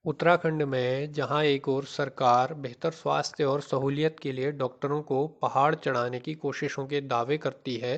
उत्तराखंड में जहां एक ओर सरकार बेहतर स्वास्थ्य और सहूलियत के लिए डॉक्टरों को पहाड़ चढ़ाने की कोशिशों के दावे करती है,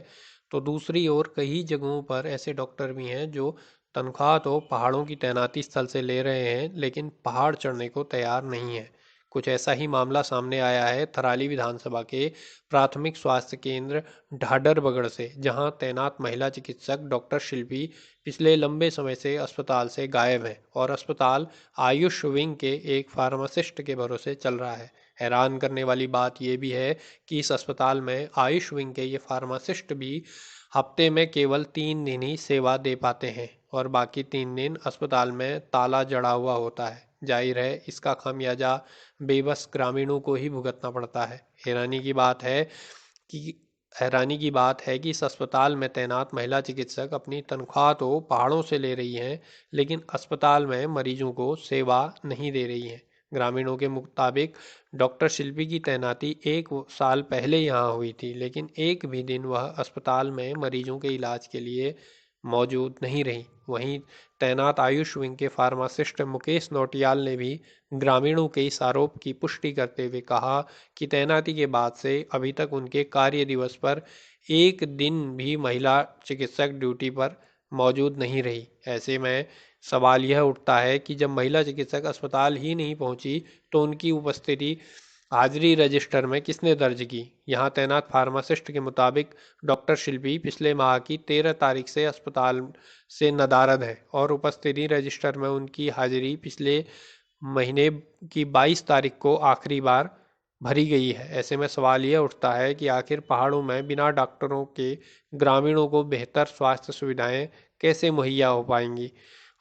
तो दूसरी ओर कई जगहों पर ऐसे डॉक्टर भी हैं जो तनख्वाह तो पहाड़ों की तैनाती स्थल से ले रहे हैं, लेकिन पहाड़ चढ़ने को तैयार नहीं है। कुछ ऐसा ही मामला सामने आया है थराली विधानसभा के प्राथमिक स्वास्थ्य केंद्र ढाडरबगड़ से, जहां तैनात महिला चिकित्सक डॉक्टर शिल्पी पिछले लंबे समय से अस्पताल से गायब है और अस्पताल आयुष विंग के एक फार्मासिस्ट के भरोसे चल रहा है। हैरान करने वाली बात यह भी है कि इस अस्पताल में आयुष विंग के ये फार्मासिस्ट भी हफ्ते में केवल 3 दिन ही सेवा दे पाते हैं और बाकी 3 दिन अस्पताल में ताला जड़ा हुआ होता है। जाहिर है इसका खामियाजा बेबस ग्रामीणों को ही भुगतना पड़ता है। कि हैरानी की बात है कि इस अस्पताल में तैनात महिला चिकित्सक अपनी तनख्वाह तो पहाड़ों से ले रही हैं, लेकिन अस्पताल में मरीजों को सेवा नहीं दे रही हैं। ग्रामीणों के मुताबिक डॉक्टर शिल्पी की तैनाती 1 साल पहले यहाँ हुई थी, लेकिन एक भी दिन वह अस्पताल में मरीजों के इलाज के लिए मौजूद नहीं रही। वहीं तैनात आयुष विंग के फार्मासिस्ट मुकेश नौटियाल ने भी ग्रामीणों के इस आरोप की पुष्टि करते हुए कहा कि तैनाती के बाद से अभी तक उनके कार्य दिवस पर एक दिन भी महिला चिकित्सक ड्यूटी पर मौजूद नहीं रही। ऐसे में सवाल यह उठता है कि जब महिला चिकित्सक अस्पताल ही नहीं पहुंची, तो उनकी उपस्थिति हाजिरी रजिस्टर में किसने दर्ज की। यहाँ तैनात फार्मासिस्ट के मुताबिक डॉक्टर शिल्पी पिछले माह की 13 तारीख से अस्पताल से नदारद है और उपस्थिति रजिस्टर में उनकी हाजिरी पिछले महीने की 22 तारीख को आखिरी बार भरी गई है। ऐसे में सवाल यह उठता है कि आखिर पहाड़ों में बिना डॉक्टरों के ग्रामीणों को बेहतर स्वास्थ्य सुविधाएं कैसे मुहैया हो पाएंगी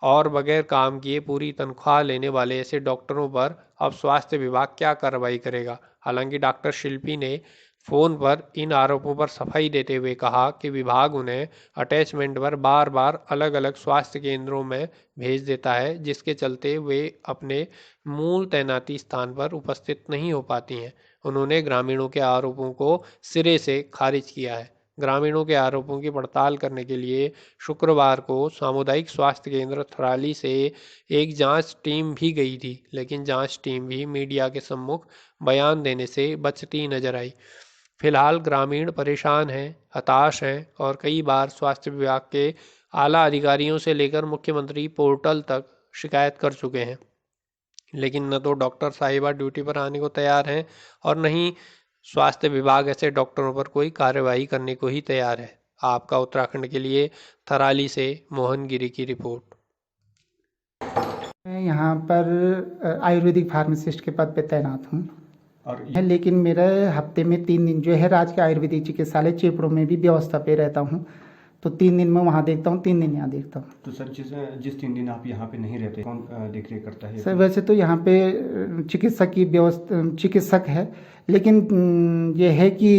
और बगैर काम किए पूरी तनख्वाह लेने वाले ऐसे डॉक्टरों पर अब स्वास्थ्य विभाग क्या कार्रवाई करेगा। हालांकि डॉक्टर शिल्पी ने फोन पर इन आरोपों पर सफाई देते हुए कहा कि विभाग उन्हें अटैचमेंट पर बार बार अलग अलग स्वास्थ्य केंद्रों में भेज देता है, जिसके चलते वे अपने मूल तैनाती स्थान पर उपस्थित नहीं हो पाती हैं। उन्होंने ग्रामीणों के आरोपों को सिरे से खारिज किया है। ग्रामीणों के आरोपों की पड़ताल करने के लिए शुक्रवार को सामुदायिक स्वास्थ्य केंद्र थराली से एक जांच टीम भी गई थी, लेकिन जांच टीम भी मीडिया के सम्मुख बयान देने से बचती नजर आई। फिलहाल ग्रामीण परेशान हैं, हताश हैं और कई बार स्वास्थ्य विभाग के आला अधिकारियों से लेकर मुख्यमंत्री पोर्टल तक शिकायत कर चुके हैं, लेकिन न तो डॉक्टर साहिबा ड्यूटी पर आने को तैयार हैं और न ही स्वास्थ्य विभाग ऐसे डॉक्टरों पर कोई कार्रवाई करने को ही तैयार है। आपका उत्तराखंड के लिए थराली से मोहन गिरी की रिपोर्ट। मैं यहाँ पर आयुर्वेदिक फार्मासिस्ट के पद पे तैनात हूँ और लेकिन मेरा हफ्ते में 3 दिन जो है राजकीय आयुर्वेदिक चिकित्सालय चेपड़ों में भी व्यवस्था पे रहता हूँ, तो 3 दिन मैं वहाँ देखता हूँ, 3 दिन यहाँ देखता हूँ। तो सर जिस 3 दिन आप यहाँ पे नहीं रहते, कौन देख रेख करता है? सर वैसे तो यहाँ पे चिकित्सक की व्यवस्था चिकित्सक है, लेकिन ये है कि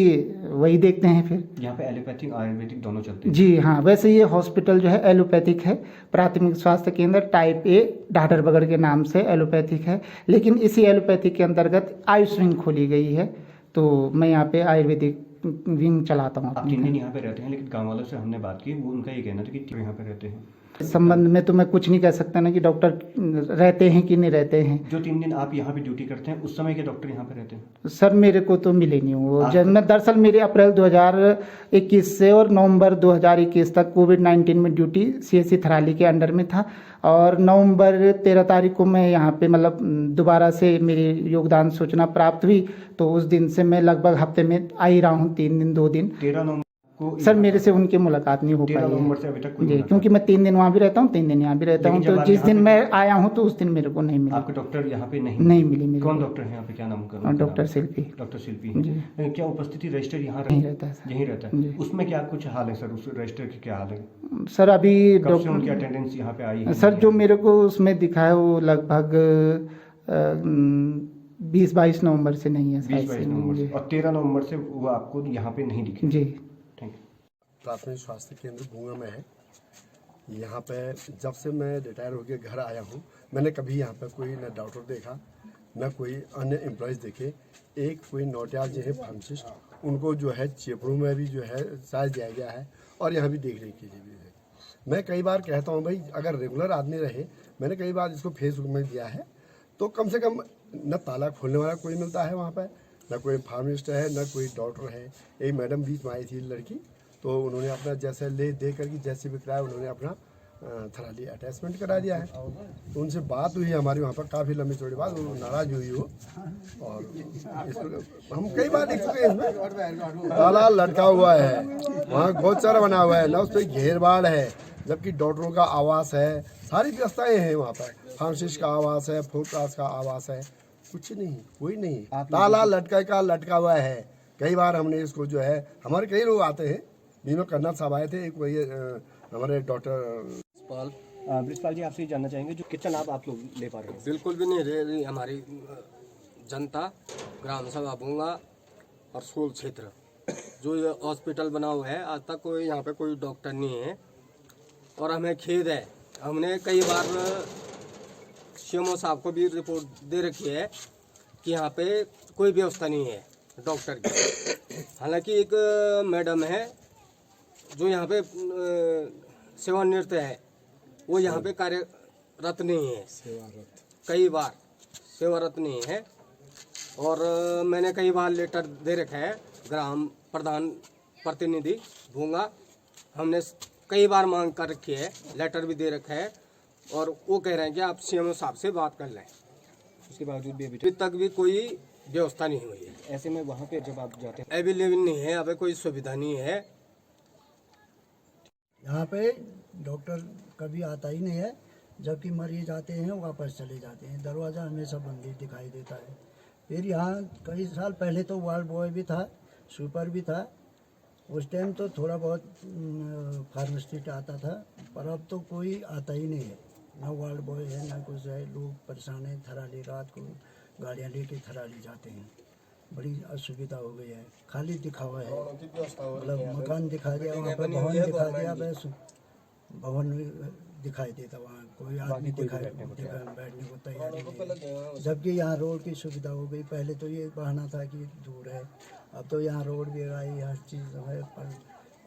वही देखते हैं। फिर यहाँ पे एलोपैथिक आयुर्वेदिक दोनों चलते हैं? जी हाँ, वैसे ये हॉस्पिटल जो है एलोपैथिक है, प्राथमिक स्वास्थ्य केंद्र टाइप ए ढाडरबगड़ के नाम से एलोपैथिक है, लेकिन इसी एलोपैथिक के अंतर्गत आयुष विंग खोली गई है, तो मैं यहाँ पे आयुर्वेदिक विंग चलाता हूँ। आप 3 दिन यहाँ पे रहते हैं, लेकिन गाँव वालों से हमने बात की, वो उनका ये कहना था कि यहाँ पे रहते हैं। इस संबंध में तो मैं कुछ नहीं कह सकता ना कि डॉक्टर रहते हैं कि नहीं रहते हैं। जो 3 दिन आप यहाँ पे ड्यूटी करते हैं, उस समय के डॉक्टर यहाँ पे रहते हैं? सर मेरे को तो मिले नहीं वो, जब मैं दरअसल मेरे अप्रैल 2021 से और नवंबर 2021 तक कोविड-19 में ड्यूटी CSC थराली के अंडर में था, और नवंबर 13 तारीख को मैं यहाँ पे मतलब दोबारा से मेरी योगदान सूचना प्राप्त हुई, तो उस दिन से मैं लगभग हफ्ते में आ ही रहा हूँ, 3 दिन 2 दिन। 13 नवंबर को सर मेरे से उनकी मुलाकात नहीं हो पाई 13 नवंबर है से अभी तक कोई जी, मुलाकात? क्योंकि मैं 3 दिन वहाँ भी रहता हूँ, 3 दिन यहाँ भी रहता हूँ, लेकिन तो जब आप जिस यहाँ दिन पे- मैं आया हूँ तो उस दिन मेरे को नहीं मिला। आपके डॉक्टर यहाँ पे नहीं मिली मेरे कौन को। डॉक्टर है यहाँ पे, क्या नाम कर? डॉक्टर शिल्पी डॉक्टर शिल्पी जी। है। क्या उपस्थिति रजिस्टर यहाँ नहीं रहता है सर। यहीं रहता जी। है? उसमें क्या कुछ हाल है सर, उस रजिस्टर की क्या हाल है? सर अभी कब से उनकी अटेंडेंस यहाँ पे आई है? सर जो मेरे को उसमें दिखा है वो लगभग 20-22 नवंबर से नहीं है। 20-22 नवंबर से, और 13 नवंबर से वो आपको यहाँ पे नहीं दिखे? जी। Thank you. प्राथमिक स्वास्थ्य केंद्र भूंगा में है। यहाँ पे जब से मैं रिटायर होकर घर आया हूँ, मैंने कभी यहाँ पे कोई न डॉक्टर देखा न कोई अन्य एम्प्लॉयज़ देखे। एक कोई नौटियाल जो है फार्मासिस्ट, उनको जो है चेपड़ों में भी जो है साइज दिया गया है और यहाँ भी देख रेख की भी है। मैं कई बार कहता हूँ भाई अगर रेगुलर आदमी रहे, मैंने कई बार इसको फेसबुक में दिया है, तो कम से कम न ताला खोलने वाला कोई मिलता है वहाँ पर, न कोई फार्मासिस्ट है, न कोई डॉक्टर है। एक मैडम बीच में आई थी लड़की, तो उन्होंने अपना जैसे ले दे करके जैसे भी कराया उन्होंने अपना थराली अटैचमेंट करा दिया है। तो उनसे बात हुई हमारी वहाँ पर काफ़ी लंबी चौड़ी बात, वो नाराज हुई हो। और इसको हम कई बार देख चुके हैं, इसमें ताला लटका हुआ है, वहाँ गौचर बना हुआ है, ना उस पर घेर बाड़ है, जबकि डॉक्टरों का आवास है, सारी व्यवस्थाएं हैं वहाँ पर, फार्मासिस्ट का आवास है, फूड क्लास का आवास है, कुछ नहीं, कोई नहीं, ताला लटका हुआ है। कई बार हमने इसको जो है, हमारे कई लोग आते हैं, बीमा कर्नल साहब आए थे, एक वही हमारे डॉक्टर ब्रिजपाल जी, आपसे जानना चाहेंगे जो कितना लाभ आप लोग ले पा रहे हैं? बिल्कुल भी नहीं ले रही हमारी जनता। ग्राम सभा भूंगा और सोल क्षेत्र जो ये हॉस्पिटल बना हुआ है, आज तक कोई यहाँ पे कोई डॉक्टर नहीं है और हमें खेद है। हमने कई बार सीएमओ साहब को भी रिपोर्ट दे रखी है कि यहाँ पे कोई व्यवस्था नहीं है डॉक्टर की। हालांकि एक मैडम है जो यहाँ पे सेवानिवृत्त है, वो यहाँ पे कार्यरत नहीं है, कई बार सेवारत नहीं है। और मैंने कई बार लेटर दे रखा है ग्राम प्रधान प्रतिनिधि भूंगा, हमने कई बार मांग कर रखी है, लेटर भी दे रखा है और वो कह रहे हैं कि आप सीएमओ साहब से बात कर लें। उसके बावजूद भी अभी तक भी कोई व्यवस्था नहीं हुई है। ऐसे में वहाँ पे जब आप जाते हैं अवेलेबल नहीं है, अभी कोई सुविधा नहीं है। यहाँ पे डॉक्टर कभी आता ही नहीं है, जबकि मरीज आते हैं वापस चले जाते हैं, दरवाज़ा हमेशा बंद ही दिखाई देता है। फिर यहाँ कई साल पहले तो वार्ड बॉय भी था, स्वीपर भी था, उस टाइम तो थोड़ा बहुत फार्मासिस्ट आता था, पर अब तो कोई आता ही नहीं है, ना वार्ड बॉय है ना कुछ है। लोग परेशान हैं, थराली रात को गाड़ियाँ लेके थराली जाते हैं, बड़ी असुविधा हो गई है। खाली दिखावा है, मतलब मकान दिखा दिया, वहाँ पर भवन दिखा दिया, बस भवन दिखाई देता, वहाँ कोई आदमी बैठने को तैयार नहीं। जबकि यहाँ रोड की सुविधा हो गई, पहले तो ये बहाना था कि दूर है, अब तो यहाँ रोड भी आई, हर चीज़ है, पर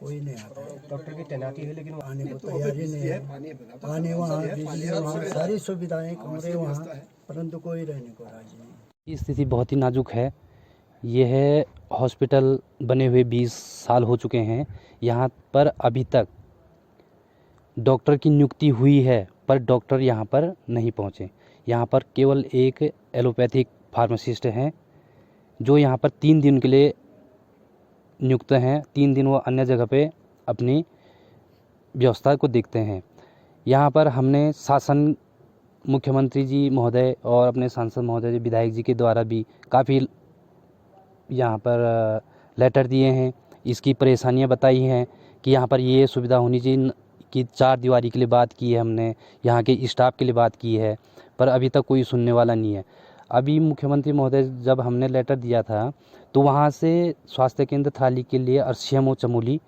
कोई नहीं आता है। डॉक्टर की तैनाती है लेकिन आने को तैयारी नहीं है, पानी वहाँ, बिजली वहाँ, सारी सुविधाएं, कमरे वहाँ, परंतु कोई रहने को राजी नहीं। स्थिति बहुत ही नाजुक है। यह हॉस्पिटल बने हुए 20 साल हो चुके हैं। यहाँ पर अभी तक डॉक्टर की नियुक्ति हुई है, पर डॉक्टर यहाँ पर नहीं पहुँचे। यहाँ पर केवल एक एलोपैथिक फार्मासिस्ट हैं जो यहाँ पर 3 दिन के लिए नियुक्त हैं। 3 दिन वो अन्य जगह पे अपनी व्यवस्था को देखते हैं। यहाँ पर हमने शासन, मुख्यमंत्री जी महोदय और अपने सांसद महोदय, विधायक जी के द्वारा भी काफ़ी यहाँ पर लेटर दिए हैं, इसकी परेशानियाँ बताई हैं कि यहाँ पर ये सुविधा होनी चाहिए, कि 4 दीवारी के लिए बात की है हमने, यहाँ के स्टाफ के लिए बात की है, पर अभी तक कोई सुनने वाला नहीं है। अभी मुख्यमंत्री महोदय जब हमने लेटर दिया था तो वहाँ से स्वास्थ्य केंद्र थराली के लिए और सीएमओ चमोली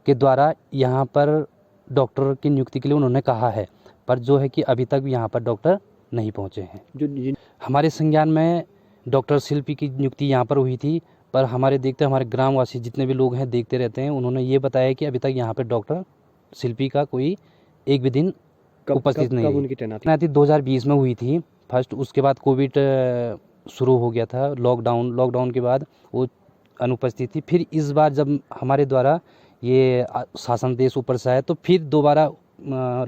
के द्वारा यहाँ पर डॉक्टर की नियुक्ति के लिए उन्होंने कहा है, पर जो है कि अभी तक भी यहाँ पर डॉक्टर नहीं पहुँचे हैं। जो हमारे संज्ञान में डॉक्टर शिल्पी की नियुक्ति यहाँ पर हुई थी, पर हमारे ग्रामवासी जितने भी लोग हैं देखते रहते हैं, उन्होंने ये बताया कि अभी तक यहाँ पर डॉक्टर शिल्पी का कोई एक भी दिन उपस्थित नहीं है। उनकी तैनाती 2020 में हुई थी फर्स्ट, उसके बाद कोविड शुरू हो गया था, लॉकडाउन के बाद वो अनुपस्थित थी। फिर इस बार जब हमारे द्वारा ये शासन देश ऊपर से आया तो फिर दोबारा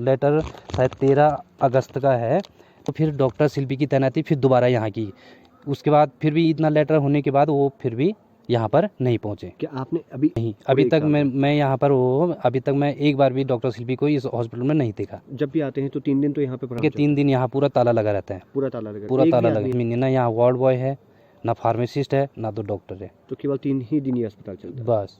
लेटर शायद 13 अगस्त का है, तो फिर डॉक्टर शिल्पी की तैनाती फिर दोबारा यहाँ की। उसके बाद फिर भी इतना लेटर होने के बाद वो फिर भी यहाँ पर नहीं पहुँचे। क्या आपने अभी नहीं, अभी तक मैं यहाँ पर अभी तक मैं एक बार भी डॉक्टर शिल्पी को इस हॉस्पिटल में नहीं देखा। जब भी आते हैं तो 3 दिन तो यहाँ पे 3 दिन यहाँ पूरा ताला लगा रहता है, पूरा ताला लगा। ना यहाँ वार्ड बॉय है, ना फार्मासिस्ट है, ना तो डॉक्टर है। तो केवल 3 ही दिन ही अस्पताल चलता है बस।